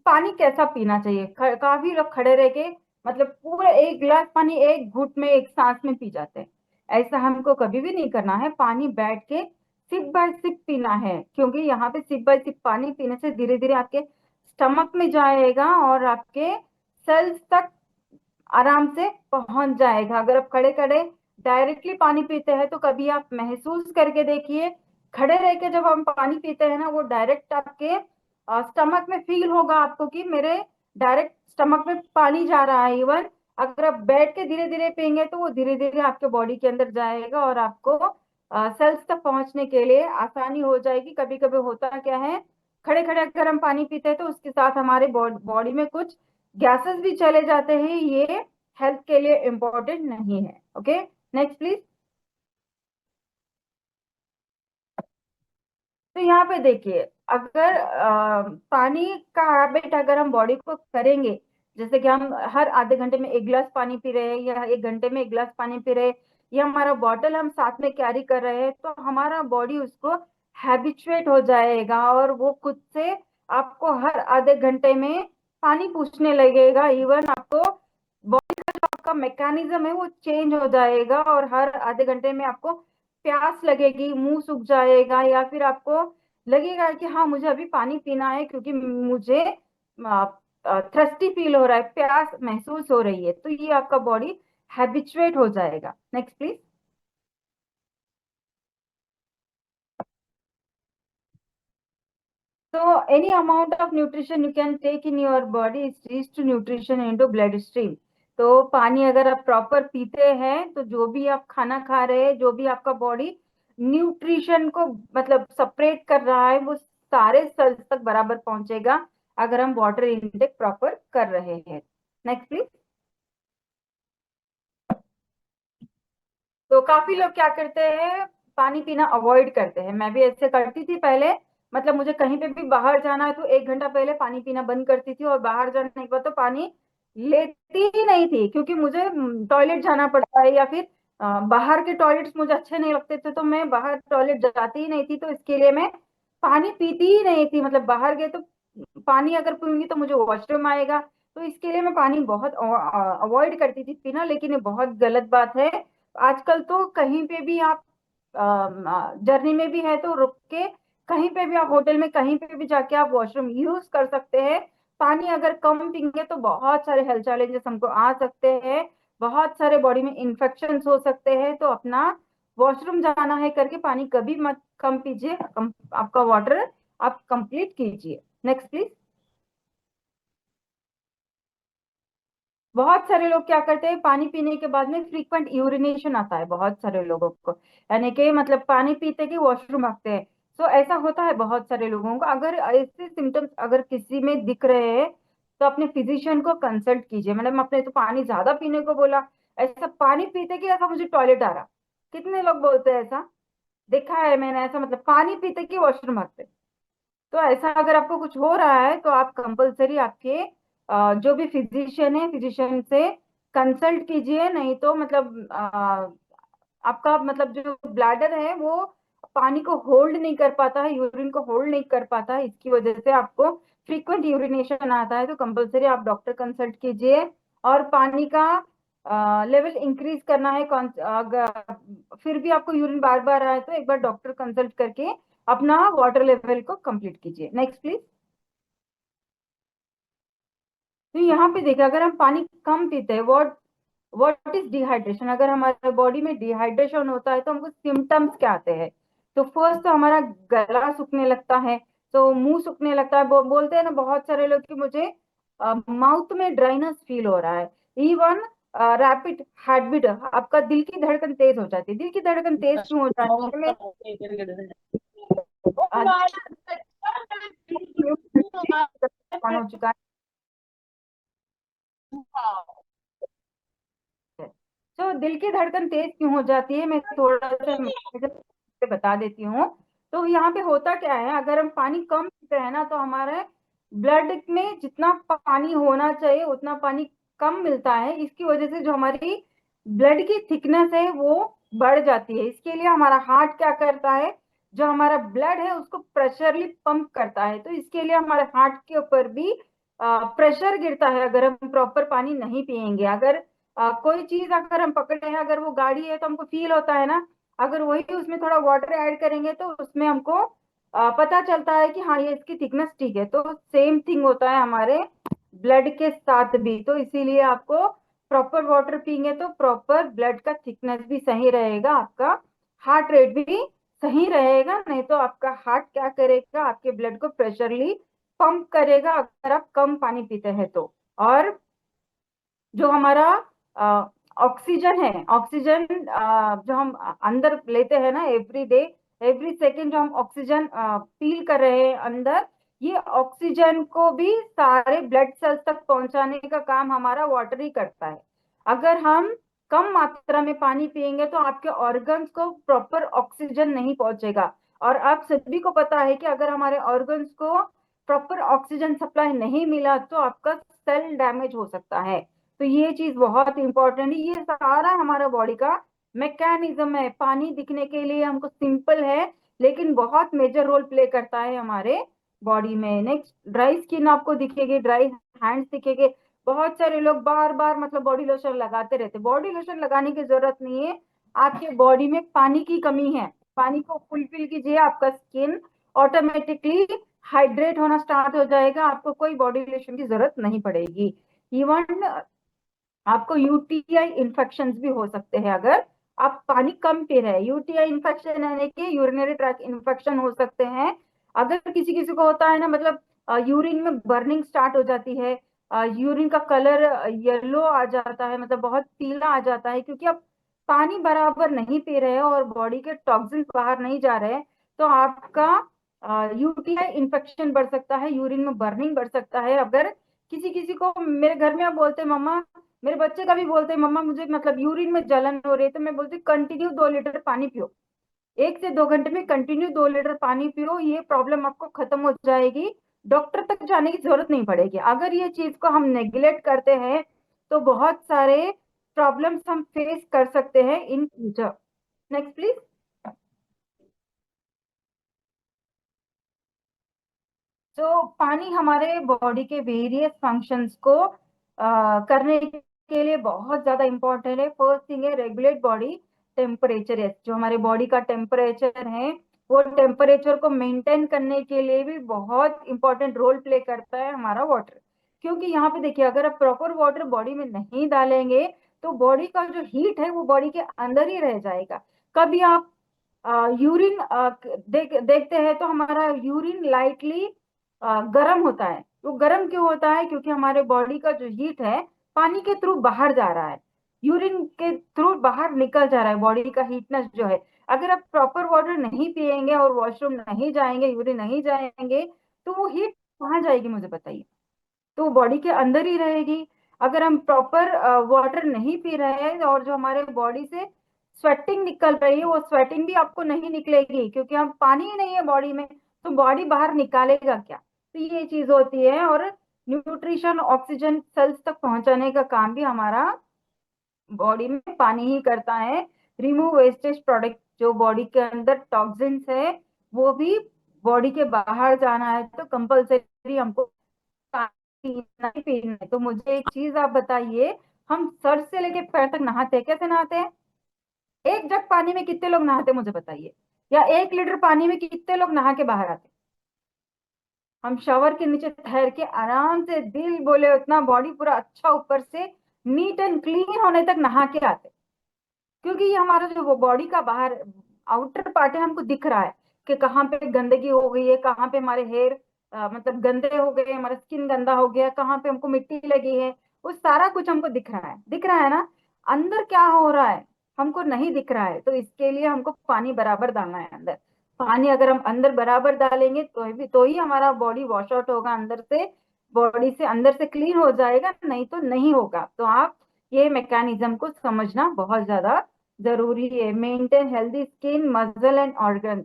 D: पानी कैसा पीना चाहिए? काफी लोग खड़े रह के मतलब पूरा एक गिलास पानी एक घुट में एक सांस में पी जाते हैं। ऐसा हमको कभी भी नहीं करना है। पानी बैठ के सिप बाय सिप पीना है, क्योंकि यहाँ पे सिप बाय सिप पानी पीने से धीरे धीरे आपके स्टमक में जाएगा और आपके सेल्स तक आराम से पहुंच जाएगा। अगर आप खड़े खड़े डायरेक्टली पानी पीते हैं तो कभी आप महसूस करके देखिए, खड़े रह के जब हम पानी पीते हैं ना, वो डायरेक्ट आपके स्टमक में फील होगा आपको कि मेरे डायरेक्ट स्टमक में पानी जा रहा है। इवन अगर आप बैठ के धीरे धीरे पियेंगे तो वो धीरे धीरे आपके बॉडी के अंदर जाएगा और आपको सेल्स तक पहुंचने के लिए आसानी हो जाएगी। कभी कभी होता क्या है, खड़े खड़े अगर हम पानी पीते हैं तो उसके साथ हमारे बॉडी में कुछ गैसेस भी चले जाते हैं, ये हेल्थ के लिए इंपॉर्टेंट नहीं है। Okay next please. तो यहाँ पे देखिए, अगर पानी का हैबिट अगर हम बॉडी को करेंगे, जैसे कि हम हर आधे घंटे में एक गिलास पानी पी रहे हैं या 1 घंटे में एक गिलास पानी पी रहे हैं, या हमारा बॉटल हम साथ में कैरी कर रहे हैं, तो हमारा बॉडी उसको हैबिचुएट हो जाएगा और वो खुद से आपको हर आधे घंटे में पानी पूछने लगेगा। इवन आपको बॉडी का जो आपका मैकेनिज्म है वो चेंज हो जाएगा और हर आधे घंटे में आपको प्यास लगेगी, मुंह सूख जाएगा, या फिर आपको लगेगा कि हाँ मुझे अभी पानी पीना है क्योंकि मुझे थ्रस्टी फील हो रहा है, प्यास महसूस हो रही है। तो ये आपका बॉडी हैबिचुएट हो जाएगा। Next please. So any amount of nutrition you can take in your body is reached to nutrition into bloodstream। तो पानी अगर आप प्रॉपर पीते हैं तो जो भी आप खाना खा रहे हैं, जो भी आपका बॉडी न्यूट्रिशन को मतलब सेपरेट कर रहा है, वो सारे सेल्स तक बराबर पहुंचेगा अगर हम वाटर इनटेक प्रॉपर कर रहे हैं। Next please. तो काफी लोग क्या करते हैं, पानी पीना अवॉइड करते हैं। मैं भी ऐसे करती थी पहले, मतलब मुझे कहीं पे भी बाहर जाना है तो 1 घंटा पहले पानी पीना बंद करती थी और बाहर जाने के बाद तो पानी लेती ही नहीं थी, क्योंकि मुझे टॉयलेट जाना पड़ता है या फिर बाहर के टॉयलेट्स मुझे अच्छे नहीं लगते थे, तो मैं बाहर टॉयलेट जाती ही नहीं थी। तो इसके लिए मैं पानी पीती ही नहीं थी, मतलब बाहर गए तो पानी अगर पीऊंगी तो मुझे वॉशरूम आएगा। तो इसके लिए मैं पानी बहुत अवॉइड करती थी पीना, लेकिन ये बहुत गलत बात है। आजकल तो कहीं पे भी आप जर्नी में भी है तो रुक के, कहीं पे भी आप होटल में कहीं पे भी जाके आप वॉशरूम यूज कर सकते हैं। पानी अगर कम पीएंगे तो बहुत सारे हेल्थ चैलेंजेस हमको आ सकते हैं, बहुत सारे बॉडी में इन्फेक्शन हो सकते हैं। तो अपना वॉशरूम जाना है करके पानी कभी मत कम पीजिए, आपका वाटर आप कंप्लीट कीजिए। Next please. बहुत सारे लोग क्या करते हैं, पानी पीने के बाद में फ्रीक्वेंट यूरिनेशन आता है बहुत सारे लोगों को, यानी कि मतलब पानी पीते कि वॉशरूम भागते हैं। तो ऐसा होता है बहुत सारे लोगों को। अगर ऐसे सिम्टम्स अगर किसी में दिख रहे हैं तो अपने फिजिशियन को कंसल्ट कीजिए। मैडम आपने तो पानी ज्यादा पीने को बोला, ऐसा पानी पीते कि ऐसा मुझे टॉयलेट आ रहा, कितने लोग बोलते हैं ऐसा? देखा है मैंने ऐसा, मतलब पानी पीते कि वॉशरूम आते। तो ऐसा अगर आपको कुछ हो रहा है तो आप कंपलसरी आपके जो भी फिजिशियन है, फिजिशियन से कंसल्ट कीजिए। नहीं तो मतलब आपका मतलब जो ब्लैडर है वो पानी को होल्ड नहीं कर पाता है, यूरिन को होल्ड नहीं कर पाता है, इसकी वजह से आपको फ्रीक्वेंट यूरिनेशन आता है। तो कंपलसरी आप डॉक्टर कंसल्ट कीजिए। और पानी का लेवल इंक्रीज करना है, अगर फिर भी आपको यूरिन बार बार आए तो एक बार डॉक्टर कंसल्ट करके अपना वाटर लेवल को कंप्लीट कीजिए। Next please. तो यहाँ पे देखिए, अगर हम पानी कम पीते हैं, व्हाट इज डिहाइड्रेशन, अगर हमारे बॉडी में डिहाइड्रेशन होता है तो हमको सिम्टम्स क्या आते हैं? तो फर्स्ट तो हमारा गला सूखने लगता है, तो मुंह सूखने लगता है। बोलते हैं ना बहुत सारे लोग कि मुझे माउथ में ड्राइनेस फील हो रहा है। इवन रैपिड हार्ट बीट, आपका दिल की धड़कन तेज हो जाती है। दिल की धड़कन तेज क्यों हो जाती है? कौन हो चुका है? तो दिल की धड़कन तेज क्यों हो जाती है, मैं थोड़ा सा बता देती हूँ। तो यहाँ पे होता क्या है, अगर हम पानी कम पीते हैं ना तो हमारे ब्लड में जितना पानी होना चाहिए उतना पानी कम मिलता है। इसकी वजह से जो हमारी ब्लड की थिकनेस है वो बढ़ जाती है। इसके लिए हमारा हार्ट क्या करता है, जो हमारा ब्लड है उसको प्रेशरली पंप करता है। तो इसके लिए हमारे हार्ट के ऊपर भी प्रेशर गिरता है अगर हम प्रॉपर पानी नहीं पियेंगे। अगर कोई चीज अगर हम पकड़े हैं, अगर वो गाड़ी है तो हमको फील होता है ना, अगर वही उसमें थोड़ा वाटर ऐड करेंगे तो उसमें हमको पता चलता है कि हाँ ये इसकी थिकनेस ठीक है। तो सेम थिंग होता है हमारे ब्लड के साथ भी। तो इसीलिए आपको प्रॉपर वाटर पियेंगे तो प्रॉपर ब्लड का थिकनेस भी सही रहेगा, आपका हार्ट रेट भी सही रहेगा। नहीं तो आपका हार्ट क्या करेगा, आपके ब्लड को प्रेशरली पंप करेगा अगर आप कम पानी पीते हैं तो। और जो हमारा ऑक्सीजन है, ऑक्सीजन जो हम अंदर लेते हैं ना एवरी डे, एवरी सेकेंड जो हम ऑक्सीजन फील कर रहे हैं अंदर, ये ऑक्सीजन को भी सारे ब्लड सेल्स तक पहुंचाने का काम हमारा वाटर ही करता है। अगर हम कम मात्रा में पानी पियेंगे तो आपके ऑर्गन्स को प्रॉपर ऑक्सीजन नहीं पहुंचेगा। और आप सभी को पता है कि अगर हमारे ऑर्गन्स को प्रॉपर ऑक्सीजन सप्लाई नहीं मिला तो आपका सेल डैमेज हो सकता है। तो ये चीज बहुत इंपॉर्टेंट है। ये सारा हमारा बॉडी का मैकेनिज्म है। पानी दिखने के लिए हमको सिंपल है लेकिन बहुत मेजर रोल प्ले करता है हमारे बॉडी में। नेक्स्ट, ड्राई स्किन आपको दिखेगी, ड्राई हैंड्स दिखेंगे। बहुत सारे लोग बार बार मतलब बॉडी लोशन लगाते रहते। बॉडी लोशन लगाने की जरूरत नहीं है, आपके बॉडी में पानी की कमी है। पानी को फुलफिल कीजिए, आपका स्किन ऑटोमेटिकली हाइड्रेट होना स्टार्ट हो जाएगा, आपको कोई बॉडी लोशन की जरूरत नहीं पड़ेगी। इवन आपको यूटीआई इन्फेक्शन भी हो सकते हैं अगर आप पानी कम पी रहे हैं। यूटीआई इन्फेक्शन यानी कि यूरिनरी ट्रैक इन्फेक्शन हो सकते हैं। अगर किसी किसी को होता है ना, मतलब यूरिन में बर्निंग स्टार्ट हो जाती है, यूरिन का कलर येलो आ जाता है, मतलब बहुत पीला आ जाता है, क्योंकि आप पानी बराबर नहीं पी रहे हो और बॉडी के टॉक्सिन्स बाहर नहीं जा रहे हैं। तो आपका यूटीआई इन्फेक्शन बढ़ सकता है, यूरिन में बर्निंग बढ़ सकता है। अगर किसी किसी को, मेरे घर में आप बोलते हैं मम्मा, मेरे बच्चे का भी बोलते हैं मम्मा मुझे मतलब यूरिन में जलन हो रही है, तो मैं बोलती हूँ कंटिन्यू 2 लीटर पानी पियो, 1 से 2 घंटे में कंटिन्यू 2 लीटर पानी पियो, ये प्रॉब्लम आपको खत्म हो जाएगी। डॉक्टर तक जाने की जरूरत नहीं पड़ेगी। अगर ये चीज को हम नेग्लेक्ट करते हैं तो बहुत सारे प्रॉब्लम्स हम फेस कर सकते हैं इन फ्यूचर। Next please. तो पानी हमारे बॉडी के वेरियस फंक्शंस को करने के लिए बहुत ज्यादा इंपॉर्टेंट है। फर्स्ट थिंग है रेगुलेट बॉडी टेम्परेचर। जो हमारे बॉडी का टेम्परेचर है वो टेम्परेचर को मेंटेन करने के लिए भी बहुत इंपॉर्टेंट रोल प्ले करता है हमारा वाटर। क्योंकि यहाँ पे देखिए, अगर आप प्रॉपर वाटर बॉडी में नहीं डालेंगे तो बॉडी का जो हीट है वो बॉडी के अंदर ही रह जाएगा। कभी आप यूरिन देखते हैं तो हमारा यूरिन लाइटली गर्म होता है। वो गर्म क्यों होता है? क्योंकि हमारे बॉडी का जो हीट है पानी के थ्रू बाहर जा रहा है, यूरिन के थ्रू बाहर निकल जा रहा है बॉडी का हीटनेस जो है। अगर आप प्रॉपर वाटर नहीं पिएंगे और वॉशरूम नहीं जाएंगे, यूरिन नहीं जाएंगे, तो वो हीट कहाँ जाएगी मुझे बताइए। तो बॉडी के अंदर ही रहेगी। अगर हम प्रॉपर वाटर नहीं पी रहे हैं और जो हमारे बॉडी से स्वेटिंग निकल रही है, वो स्वेटिंग भी आपको नहीं निकलेगी, क्योंकि हम पानी ही नहीं है बॉडी में, तो बॉडी बाहर निकालेगा क्या। तो ये चीज होती है। और न्यूट्रिशन, ऑक्सीजन सेल्स तक पहुंचाने का काम भी हमारा बॉडी में पानी ही करता है। रिमूव वेस्टेज प्रोडक्ट, जो बॉडी के अंदर टॉक्सिन्स है, वो भी बॉडी के बाहर जाना है तो कंपलसरी हमको पानी पीना ही पीना है। तो मुझे एक चीज आप बताइए, हम सर से लेके पैर तक नहाते हैं, कैसे नहाते हैं? एक जग पानी में कितने लोग नहाते हैं मुझे बताइए, या 1 लीटर पानी में कितने लोग नहा के बाहर आते हैं? हम शावर के नीचे ठहर के आराम से, दिल बोले उतना, बॉडी पूरा अच्छा ऊपर से नीट एंड क्लीन होने तक नहा के आते हैं। क्योंकि ये हमारा जो बॉडी का बाहर आउटर पार्ट है, हमको दिख रहा है कि कहाँ पे गंदगी हो गई है, कहाँ पे हमारे हेयर मतलब गंदे हो गए, हमारा स्किन गंदा हो गया, कहाँ पे हमको मिट्टी लगी है, वो सारा कुछ हमको दिख रहा है। दिख रहा है ना? अंदर क्या हो रहा है हमको नहीं दिख रहा है। तो इसके लिए हमको पानी बराबर डालना है अंदर। पानी अगर हम अंदर बराबर डालेंगे तो ही हमारा बॉडी वॉश आउट होगा अंदर से, बॉडी से अंदर से क्लीन हो जाएगा, नहीं तो नहीं होगा। तो आप ये मैकेनिज्म को समझना बहुत ज्यादा जरूरी है। Maintain healthy skin, muscle and organ.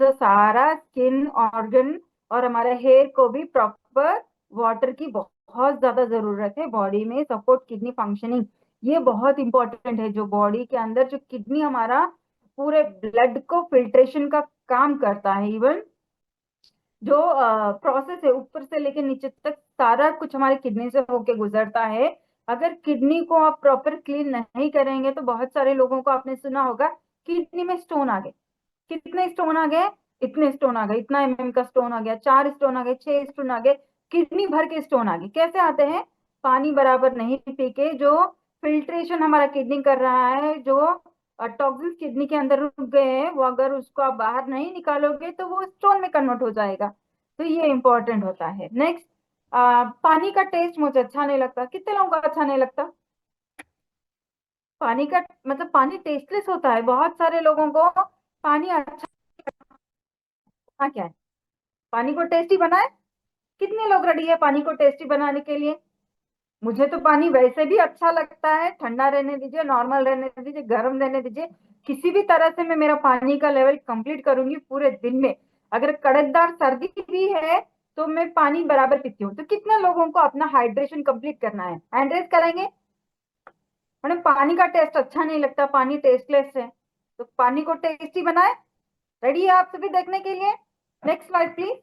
D: तो सारा स्किन, ऑर्गन और हमारे हेयर को भी प्रॉपर वाटर की बहुत ज्यादा जरूरत है बॉडी में। सपोर्ट किडनी फंक्शनिंग, ये बहुत इंपॉर्टेंट है। जो बॉडी के अंदर जो किडनी हमारा पूरे ब्लड को फिल्ट्रेशन का काम करता है, इवन जो प्रोसेस है ऊपर से लेके नीचे तक सारा कुछ हमारे किडनी से होके गुजरता है। अगर किडनी को आप प्रॉपर क्लीन नहीं करेंगे, तो बहुत सारे लोगों को आपने सुना होगा किडनी में स्टोन आ गए। कितने स्टोन आ गए? इतने स्टोन आ गए, इतना का स्टोन आ गया, 4 स्टोन आ गए, 6 स्टोन आ गए, किडनी भर के स्टोन आ गए। कैसे आते हैं? पानी बराबर नहीं पी के। जो फिल्ट्रेशन हमारा किडनी कर रहा है, जो टॉक्सिन्स किडनी के अंदर रुक गए हैं, वो अगर उसको आप बाहर नहीं निकालोगे तो वो स्टोन में कन्वर्ट हो जाएगा। तो ये इंपॉर्टेंट होता है। नेक्स्ट, पानी का टेस्ट मुझे अच्छा नहीं लगता। कितने लोगों को अच्छा नहीं लगता पानी का? मतलब पानी टेस्टलेस होता है, बहुत सारे लोगों को पानी अच्छा। हाँ, क्या है? पानी को टेस्टी बनाए? कितने लोग रेडी है पानी को टेस्टी बनाने के लिए? मुझे तो पानी वैसे भी अच्छा लगता है, ठंडा रहने दीजिए, नॉर्मल रहने दीजिए, गर्म रहने दीजिए, किसी भी तरह से मैं मेरा पानी का लेवल कंप्लीट करूंगी पूरे दिन में। अगर कड़कदार सर्दी भी है तो मैं पानी बराबर पीती हूँ। तो कितने लोगों को अपना हाइड्रेशन कंप्लीट करना है? हैंड रेज करेंगे। मैंने पानी का टेस्ट अच्छा नहीं लगता, पानी टेस्टलेस है, तो पानी को टेस्टी बनाए। रेडी है आप सभी देखने के लिए? Next slide please.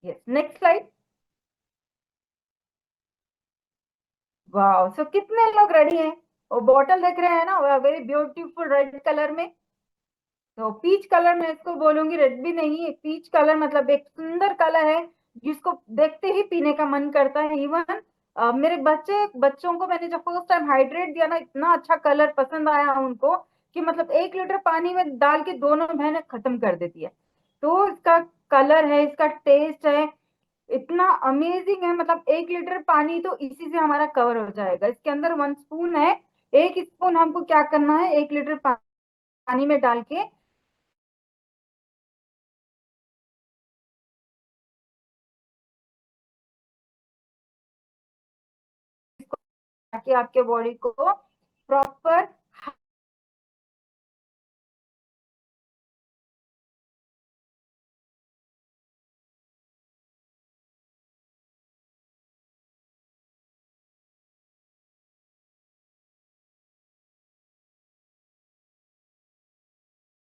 D: Yes, next slide. वाह, सो कितने लोग रेडी हैं? वो बॉटल देख रहे हैं ना, वेरी ब्यूटीफुल रेड कलर में। तो पीच कलर मैं इसको बोलूंगी, रेड भी नहीं है, पीच कलर मतलब एक सुंदर कलर है जिसको देखते ही पीने का मन करता है। इवन मेरे बच्चों को मैंने जब फर्स्ट टाइम हाइड्रेट दिया ना, इतना अच्छा कलर पसंद आया उनको कि मतलब 1 लीटर पानी में डाल के दोनों बहनें खत्म कर देती है। तो इसका कलर है, इसका टेस्ट है, इतना अमेजिंग है। मतलब 1 लीटर पानी तो इसी से हमारा कवर हो जाएगा। इसके अंदर 1 स्पून है। 1 स्पून हमको क्या करना है, 1 लीटर पानी में डाल के ताकि आपके बॉडी को प्रॉपर